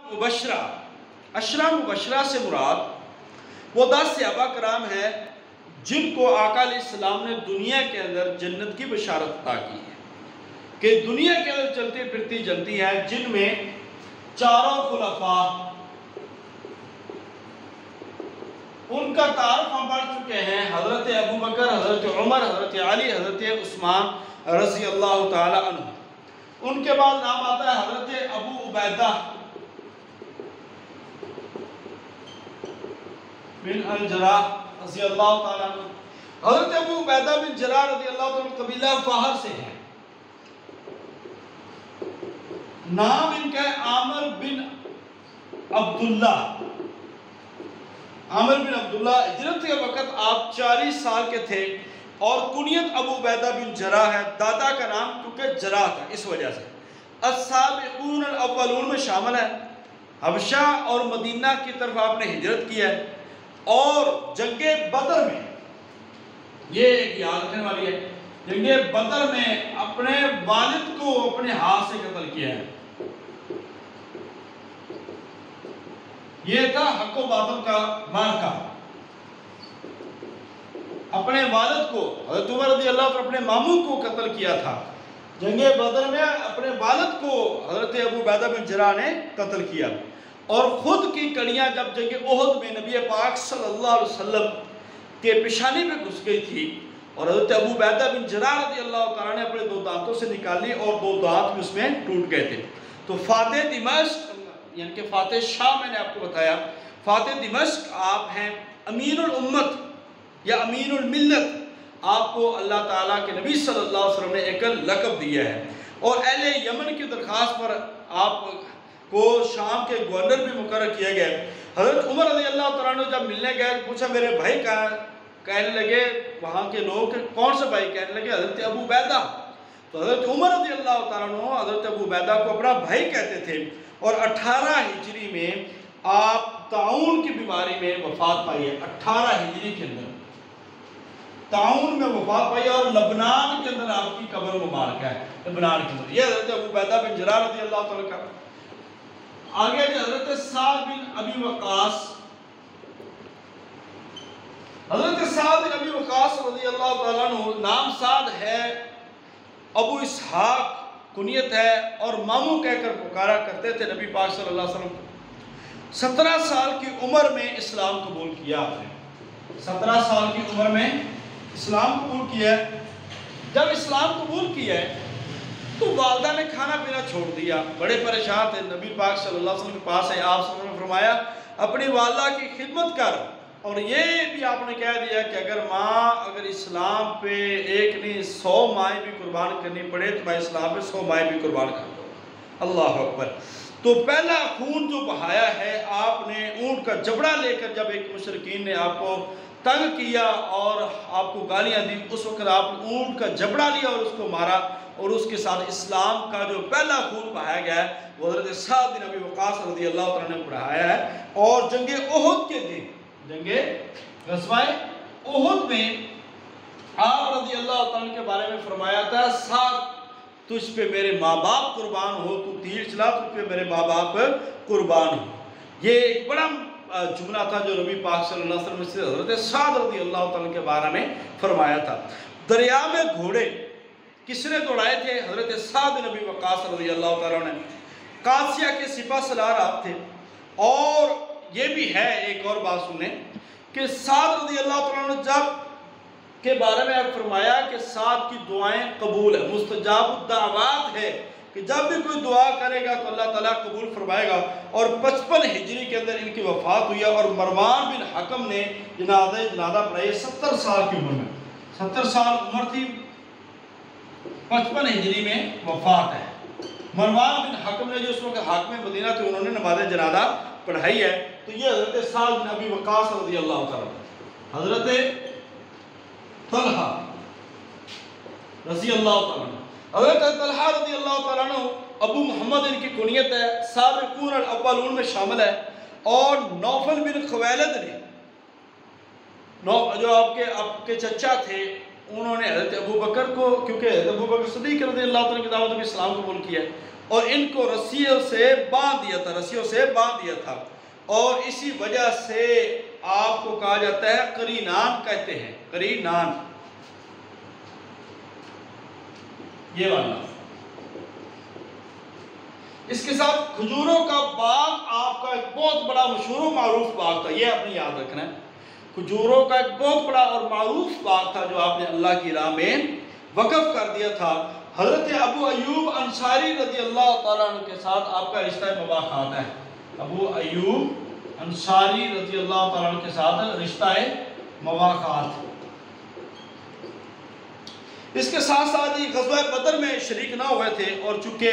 मुबशरा, अशरा मुबशरा से मुराद वो 10 सहाबा कराम है जिनको आका अलैहिस्सलाम ने दुनिया के अंदर जन्नत की बशारत अता की है कि दुनिया के अंदर चलती फिरती जलती है, जिनमें चारों खुलफा उनका तारुफ हम पढ़ चुके हैं। हज़रत अबू बकर, हज़रत उमर, हज़रत अली, हज़रत उस्मान रज़ी अल्लाह ताला अन्हु। उनके बाद नाम आता है हज़रत अबू उबैदा बिन अल-जराह रज़ी अल्लाह ताला अन्हु। हज़रत अबू उबैदा बिन जराह रज़ी अल्लाह ताला अन्हु कबीला फाहर से है। नाम इनका है आमिर बिन अब्दुल्ला। आमिर बिन अब्दुल्ला, हिजरत के वक़्त आप 40 साल के थे और कुनियत अबू उबैदा बिन जराह है। दादा का नाम क्योंकि जराह था, इस वजह से अस्साबिकून अल-अव्वलून में शामिल है। हबशा और मदीना की तरफ आपने हिजरत की है और जंगे बदर में, ये एक याद रखने वाली है, जंगे बदर में अपने वालिद को अपने हाथ से कत्ल किया है। ये था हक़ व बातिल का मार्का। अपने वालिद को हज़रत उमर रज़ी अल्लाह तआला अपने मामू को कत्ल किया था। जंगे बदर में अपने वालिद को हज़रत अबू उबैदा बिन जराह ने कत्ल किया और ख़ुद की कड़ियाँ जब जंगे ओहद में नबी पाक सल्लल्लाहु अलैहि वसल्लम के पेशानी पे घुस गई थी और हज़रत अबू उबैदा बिन जराह रज़ी अल्लाह तआला ने अपने 2 दांतों से निकाली और 2 दांत भी उसमें टूट गए थे। तो फातिह दिमश्क यानी कि फातिह शाह, मैंने आपको बताया फातिह दिमश्क आप हैं, अमीरुल उम्मत या अमीरुल मिल्लत, आपको अल्लाह ताला के नबी सल्लल्लाहु अलैहि वसल्लम ने एक लक़ब दिया है। और अहले यमन की दरख्वास्त पर आपको शाम के गवर्नर भी मुकर्रर किया गया। हज़रत उमर रज़ी अल्लाह तआला अन्हु जब मिलने गए, पूछा मेरे भाई कहाँ? कहने लगे वहाँ के लोग, कौन सा भाई? कहने लगे हज़रत अबू उबैदा। तो हज़रत उमर रज़ी अल्लाह तआला अन्हु हज़रत अबू उबैदा को अपना भाई कहते थे और 18 हिजरी में आप ताउन की बीमारी में वफात पाई है। 18 हिजरी के अंदर ताउन में वफात पाई और लबनान के अंदर आपकी कब्र मुबारक है। लबनान के अंदर ये हज़रत अबू उबैदा बिन जराह रज़ी अल्लाह तआला का। आगे हज़रत साद बिन अबी वक़ास, हज़रत साद बिन अबी वक़ास रज़ी अल्लाह तआला अन्हु, नाम साद है, अबू इसहाक कुनियत है और मामू कहकर पुकारा करते थे नबी पाक सल्लल्लाहु अलैहि वसल्लम। 17 साल की उम्र में इस्लाम कबूल किया आपने। 17 साल की उम्र में इस्लाम कबूल किया है। जब इस्लाम कबूल किया है तो वालदा ने खाना पीना छोड़ दिया, बड़े परेशान थे। नबी पाक सल्लल्लाहु अलैहि वसल्लम के पास है, आप सल्लल्लाहु अलैहि वसल्लम ने फरमाया अपनी वालदा की खिदमत कर। और ये भी आपने कह दिया कि अगर माँ अगर इस्लाम पे एक नहीं 100 माएँ भी कुर्बान करनी पड़े तो मैं इस्लाम पे 100 माएँ भी कुर्बान कर दूँ। अल्लाह अकबर। तो पहला खून जो बहाया है आपने ऊँट का जबड़ा लेकर, जब एक मुशरिकीन ने आपको तंग किया और आपको गालियाँ दी, उस वक्त आपने ऊँट का जबड़ा लिया और उसको मारा और उसके साथ इस्लाम का जो पहला खून बहाया गया है वो हज़रत साद बिन अबी वक़ास रज़ी अल्लाह तआला ने बढ़ाया है। और जंगे ओहद के दिन, जंगे ग़ज़वाए ओहद में आप रज़ी अल्लाह तआला के बारे में फरमाया था, साद तुझ पे मेरे माँ बाप कुर्बान हो, तू तीर चला तुझ पे मेरे माँ बाप कुर्बान हो। ये एक बड़ा जुमला था जो नबी पाक सल्लल्लाहु अलैहि वसल्लम से हज़रत साद रज़ी अल्लाह तआला के बारे में फरमाया था। दरिया में घोड़े किसने दौड़ाए थे? हज़रत साद बिन अबी वक़ास रज़ी अल्लाह तआला ने। कासिया के सिपा सलार आप थे। और ये भी है, एक और बात सुने कि साद रज़ी अल्लाह तआला ने जब के बारे में आप फरमाया कि साद की दुआएं कबूल है, मुस्तजाब दावात है कि जब भी कोई दुआ करेगा तो अल्लाह ताला कबूल फरमाएगा। और 55 हिजरी के अंदर इनकी वफ़ात हुई और मरवान बिन हकम ने जनादा पढ़ाई 70 साल की उम्र में। 70 साल उम्र थी, 55 हिजरी में वफ़ात है। मरवान बिन हकम ने जो उस वक्त हाकिम मदीना थे, उन्होंने नमाज जनादा पढ़ाई है। तो ये हज़रत साद बिन अबी वक़ास रज़ी अल्लाह तआला। हज़रत तलहा रज़ी अल्लाह तआला, हज़रत तलहा रज़ी अल्लाह तआला अन्हु, अबू मोहम्मद इनकी कुनियत है, साबिक़ून अल-अव्वलून में शामिल है। और नौफल बिन ख़ुवैलिद ने, जो आपके चचा थे, उन्होंने हज़रत अबू बकर को, क्योंकि हज़रत अबू बकर सिद्दीक़ रज़ी अल्लाह तआला की दावत में इस्लाम कबूल किया है, और इनको रस्सियों से बांध दिया था, रस्सियों से बांध दिया था। और इसी वजह से आपको कहा जाता है करीनान कहते हैं, करीनान, ये वाला। इसके साथ खजूरों का बाग आपका एक बहुत बड़ा मशहूर मारूफ बाग था, ये आपने याद रखना है। खजूरों का एक बहुत बड़ा और मारूफ बाग था जो आपने अल्लाह की राह में वक़फ़ कर दिया था। हज़रत अबू अयूब अंसारी रज़ी अल्लाह ताला अन्हु के साथ आपका रिश्ता मुबाखात है। अबू अयूब अंसारी रज़ी अल्लाह ताला अन्हु के साथ रिश्ता मुबाखात। इसके साथ साथ ही ग़ज़वा बदर में शरीक ना हुए थे, और चूंकि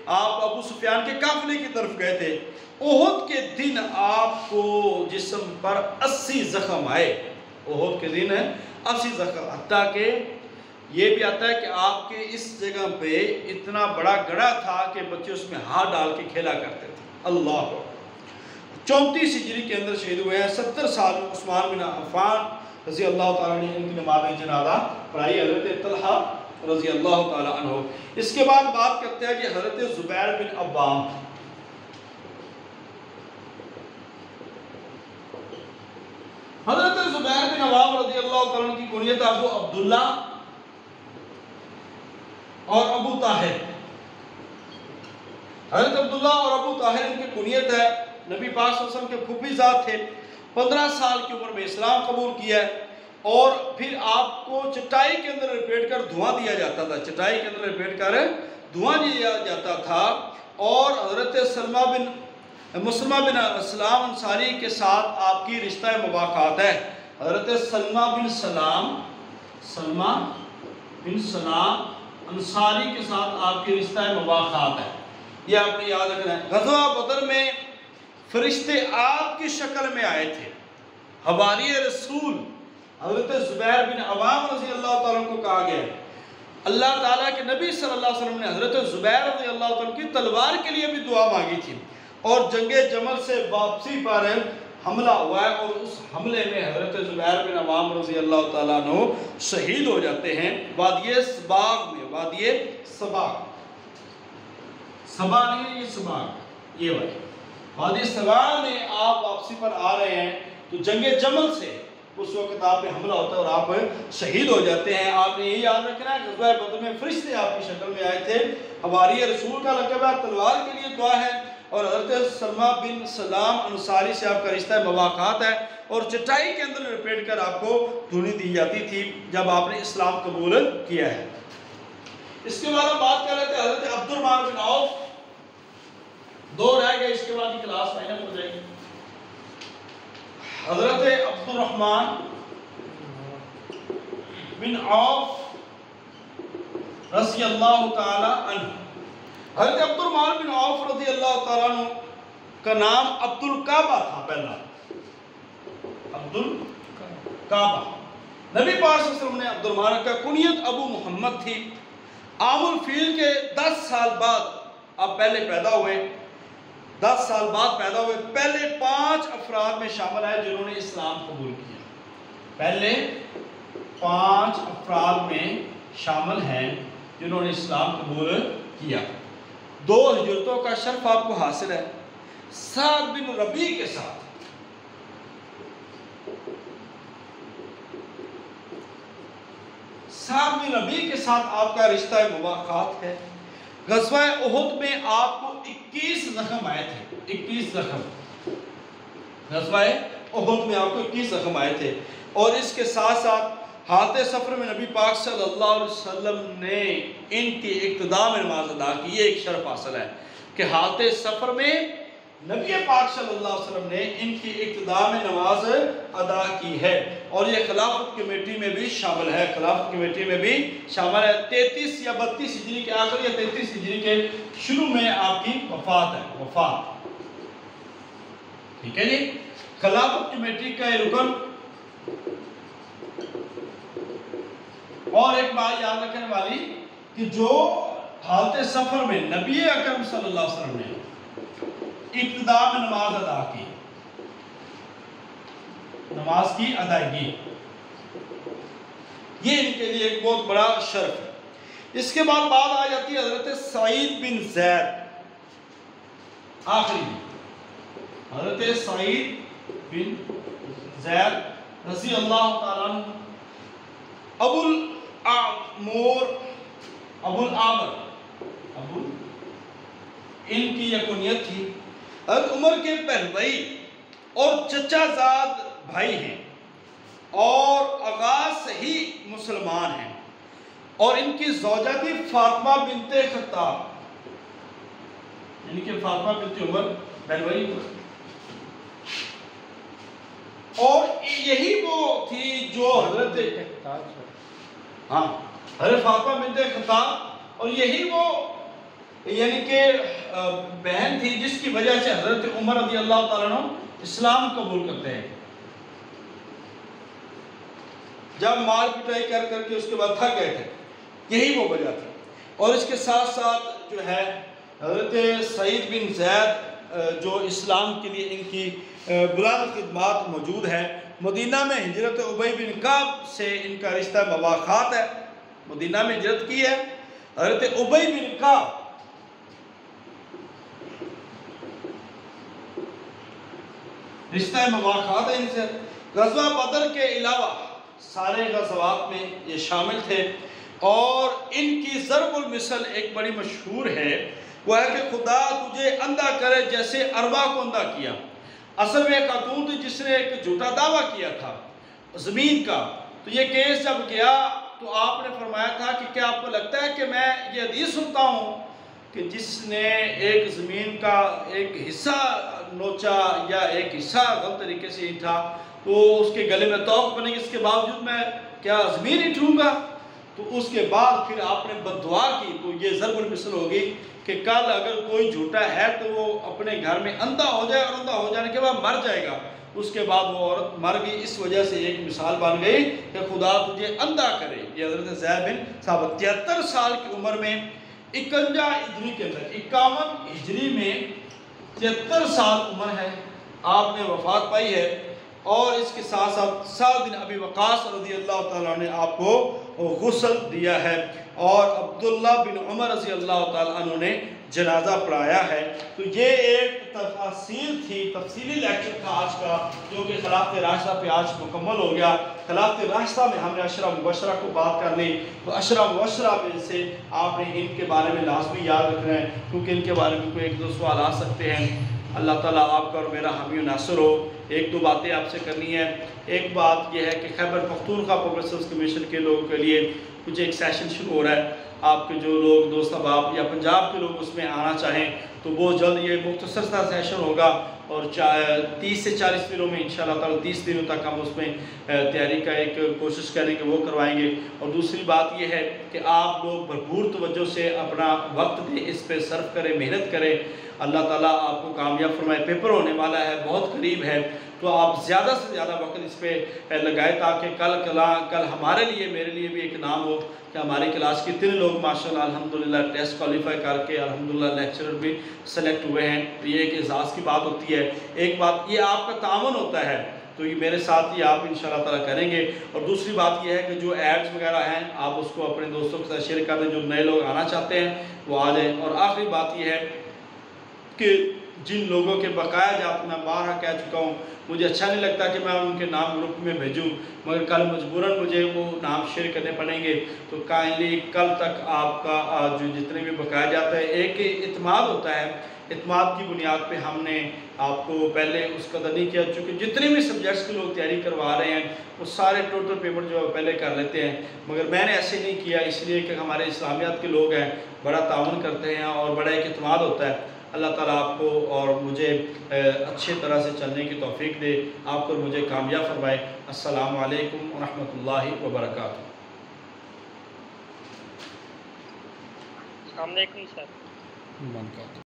आप अबू सुफियान के काफ़िले की तरफ गए थे, ओहद के दिन आपको जिस्म पर 80 ज़ख्म आए। ओहद के दिन 80 ज़ख्म, हत्ता के ये भी आता है कि आपके इस जगह पे इतना बड़ा गड़ा था कि बच्चे उसमें हाथ डाल के खेला करते थे। अल्लाह 34 हिजरी के अंदर शहीद हुए हैं। 70 साल में उस्मान बिन अफ़्फ़ान रज़ी अल्लाह ताला ने इनकी नमाज़ जनाज़ा पढ़ाई, हज़रत तलहा रज़ी अल्लाह ताला अन्हु। इसके बाद बात करते हैं कि हज़रत ज़ुबैर बिन अव्वाम। हज़रत ज़ुबैर बिन अव्वाम रज़ी अल्लाह ताला की कुनियत अबू अब्दुल्ला और अबू ताहिर। हज़रत अब्दुल्ला और अबू ताहिर इनकी कुनियत है। नबी पाक सल्लल्लाहु अलैहि वसल्लम के फूफीज़ाद थे। 15 साल की उम्र में इस्लाम कबूल किया है, और फिर आपको चटाई के अंदर लपेट कर धुआं दिया जाता था, चटाई के अंदर लपेट कर धुआं दिया जाता था। और हज़रत सलमा बिन इस्लाम अंसारी के साथ आपकी रिश्ता मुबाखात है। हज़रत सलमा बिन सलाम अंसारी के साथ आपकी रिश्ता मुबाखात है, यह आपने याद रखना है। ग़ज़वा बदर में फरिश्ते आपकी शक्ल में आए थे। हवारी रसूल हज़रत ज़ुबैर बिन अव्वाम रज़ी अल्लाह ताला को कहा गया, अल्लाह ताला के नबी सल्लल्लाहु अलैहि वसल्लम ने हज़रत ज़ुबैर रज़ी अल्लाह ताला की तलवार के लिए भी दुआ मांगी थी, और जंगे जमल से वापसी पर हमला हुआ है, और उस हमले में हज़रत ज़ुबैर बिन अव्वाम रज़ी अल्लाह ताला अन्हु शहीद हो जाते हैं वादिये सबाग में। वादिये सबाग, सबा नहीं, ये सबाग, ये वादिये सबाग में आप वापसी पर आ रहे हैं, तो जंगे जमल से उस वक्त आप पे हमला होता है और आप शहीद हो जाते हैं। आपने ये याद रखना है, ग़ज़वा बदर में फरिश्ते आपकी शक्ल में आए थे। हवारी रसूल का लक़ब है, तलवार के लिए दुआ है, और हज़रत सलमा बिन सलाम अंसारी से आपका रिश्ता मुबाखात है, और चटाई के अंदर लपेट कर आपको धुनी दी जाती थी जब आपने इस्लाम कबूल किया है। इसके बाद हम बात कर रहे थे हज़रत अब्दुर्रहमान बिन औफ। 2 रह गए, इसके बाद की क्लास फाइनल हो जाएगी। हज़रत अब्दुर्रहमान बिन औफ रज़ी अल्लाह ताला अन्हु। हज़रत अब्दुर्रहमान बिन औफ रज़ी अल्लाह ताला अन्हु का नाम अब्दुल काबा था। पहला अब्दुल काबा। नबी पाक सल्लल्लाहु अलैहि वसल्लम ने अब्दुर्रहमान का कुनियत अबू मोहम्मद थी। आमुल फील के 10 साल बाद आप पहले पैदा हुए, 10 साल बाद पैदा हुए। पहले 5 अफराद में शामिल है जिन्होंने इस्लाम कबूल किया। पहले 5 अफराद में शामिल हैं जिन्होंने इस्लाम कबूल किया। 2 हिजरतों का शर्फ आपको हासिल है। साद बिन रबी के साथ आपका रिश्ता मुबाखात है। ग़ज़वा उहुद में आपको 21 ज़ख्म आए थे। 21 ज़ख्म ग़ज़वा उहुद में आपको 21 ज़ख्म आए थे। और इसके साथ साथ हालत सफ़र में नबी पाक सल्लल्लाहु अलैहि वसल्लम ने इनकी इक्तिदा में नमाज अदा की। ये एक शर्फ हासिल है कि हालत सफ़र में नबी पाक सल्लल्लाहु अलैहि वसल्लम ने इनकी इक्तिदा में नमाज अदा की है। और ये खिलाफत कमेटी में भी शामिल है, खिलाफत कमेटी में भी शामिल है। 33 या 32 हिजरी के आखिर या 33 हिजरी के शुरू में आपकी वफात है, वफात। ठीक है जी। खिलाफत कमेटी का रुकन। और एक बात याद रखने वाली कि जो हालत सफर में नबी अकरम सल्लल्लाहु अलैहि वसल्लम ने इब्तिदा में नमाज अदा की, नमाज की अदायगी, ये इनके लिए एक बहुत बड़ा शर्फ है। इसके बाद बात आ जाती है हजरत सईद बिन ज़ैद आखिरी में हज़रत सईद बिन ज़ैद रज़ी अल्लाह ताला अन्हु, अबुल आमर इनकी यह कुनियत थी। हज़रत उमर के पहलवाई और चचाजाद भाई हैं और आगाज से ही मुसलमान हैं। और इनकी ज़ौजा थी फातिमा बिनते खत्ताब, इनके फातिमा बिनते उमर पहलवाई। और यही वो थी जो हज़रत फातिमा बिनते खत्ताब, और यही वो यानी कि बहन थी जिसकी वजह से हज़रत उमर रज़ी अल्लाह ताला अन्हु इस्लाम कबूल करते हैं। जब मार पिटाई कर करके उसके बाद थक गए थे, यही वो वजह थी। और इसके साथ साथ जो है हज़रत सईद बिन ज़ैद जो इस्लाम के लिए इनकी बुलंद खिदमत मौजूद है। मदीना में हिजरत उबई बिन कअब से इनका रिश्ता मवाख़ात है। मदीना में हिजरत की है हज़रत उबई बिन कअब, रिश्ता मवाख़ात है इनसे। ग़ज़वा बदर के अलावा सारे ग़ज़वात में ये शामिल थे। और इनकी ज़रबुल मिसल एक बड़ी मशहूर है, वह है कि खुदा तुझे अंधा करे जैसे अरबा को अंधा किया। असल में खातून थी जिसने एक झूठा दावा किया था ज़मीन का। तो ये केस जब गया तो आपने फरमाया था कि क्या आपको लगता है कि मैं ये हदीस सुनता हूँ कि जिसने एक ज़मीन का एक हिस्सा नोचा या एक हिस्सा गलत तरीके से ईंटा तो उसके गले में तौक बनेगी, इसके बावजूद मैं क्या ज़मीन ईंटूँगा? तो उसके बाद फिर आपने बद्दुआ की। तो ये ज़रबुल मिसल होगी कि कल अगर कोई झूठा है तो वो अपने घर में अंधा हो जाए और अंधा हो जाने के बाद मर जाएगा। उसके बाद वो औरत मर गई। इस वजह से एक मिसाल बन गई कि खुदा तुझे अंधा करे। ये हज़रत ज़ैद बिन साबित 73 साल की उम्र में 51 हिजरी के अंदर 51 हिजरी में 73 साल उम्र है, आपने वफात पाई है। और इसके साथ साथ साद बिन अबी वक़ास रज़ी अल्लाह ताला ने आपको गुस्ल दिया है और अब्दुल्ला बिन उमर रज़ी अल्लाह ताला अन्हु ने जनाजा पढ़ाया है। तो ये एक तफसील थी, तफसीली लेक्चर था आज का, जो कि खिलाफत राशिदा पे आज मुकम्मल हो गया। खिलाफत राशिदा में हमने अशरा मुबशरा को बात कर ली। तो अशरा मुबशरा में से आपने इनके बारे में लाजमी याद रखना है, क्योंकि इनके बारे में कोई एक दो सवाल आ सकते हैं। अल्लाह ताला आपका और मेरा हामी नासर हो। एक दो बातें आपसे करनी है। एक बात यह है कि खैबर पख्तूनख्वा पब्लिसिटी कमीशन के लोगों के लिए कुछ एक सेशन शुरू हो रहा है। आपके जो लोग दोस्त अहबाब या पंजाब के लोग उसमें आना चाहें तो बहुत जल्द ये मुख्तसर सा सेशन होगा और 30 से 40 दिनों में इंशाअल्लाह ताला 30 दिनों तक हम उसमें तैयारी का एक कोशिश करेंगे, वो करवाएंगे। और दूसरी बात यह है कि आप लोग भरपूर तवज्जो से अपना वक्त दें, इस पर सर्फ करें, मेहनत करें। अल्लाह ताला आपको कामयाब फरमाए। पेपर होने वाला है, बहुत करीब है, तो आप ज़्यादा से ज़्यादा वक्त इस पर लगाए ताकि कल हमारे लिए, मेरे लिए भी एक नाम हो कि हमारी क्लास के 3 लोग माशाल्लाह अल्हम्दुलिल्लाह टेस्ट क्वालिफाई करके अल्हम्दुलिल्लाह लेक्चरर भी सेलेक्ट हुए हैं। तो ये एक एजाज़ की बात होती है। एक बात ये आपका तावन होता है, तो ये मेरे साथ ही आप इंशाल्लाह ताला करेंगे। और दूसरी बात ये है कि जो एड्स वगैरह हैं आप उसको अपने दोस्तों के साथ शेयर कर दें, जो नए लोग आना चाहते हैं वो आ जाएँ। और आखिरी बात ये है कि जिन लोगों के बकाया जाते, मैं बारहा कह चुका हूँ, मुझे अच्छा नहीं लगता कि मैं उनके नाम ग्रुप में भेजूँ, मगर कल मजबूरन मुझे वो नाम शेयर करने पड़ेंगे। तो काइंडली कल तक आपका जो जितने भी बकाया जाता है, एक इत्माद होता है, इत्माद की बुनियाद पे हमने आपको पहले उस कदर नहीं किया। चूँकि जितने भी सब्जेक्ट्स के लोग तैयारी करवा रहे हैं वो सारे टोटल पेमेंट जो है पहले कर लेते हैं, मगर मैंने ऐसे नहीं किया, इसलिए कि हमारे इस्लामियात के लोग हैं, बड़ा ताउन करते हैं और बड़ा एक इत्माद होता है। अल्लाह ताला आपको और मुझे अच्छे तरह से चलने की तौफीक दे, आपको और मुझे कामयाब फरमाए। अस्सलामु अलैकुम व रहमतुल्लाहि व बरकातुहू। अस्सलाम वालेकुम सर।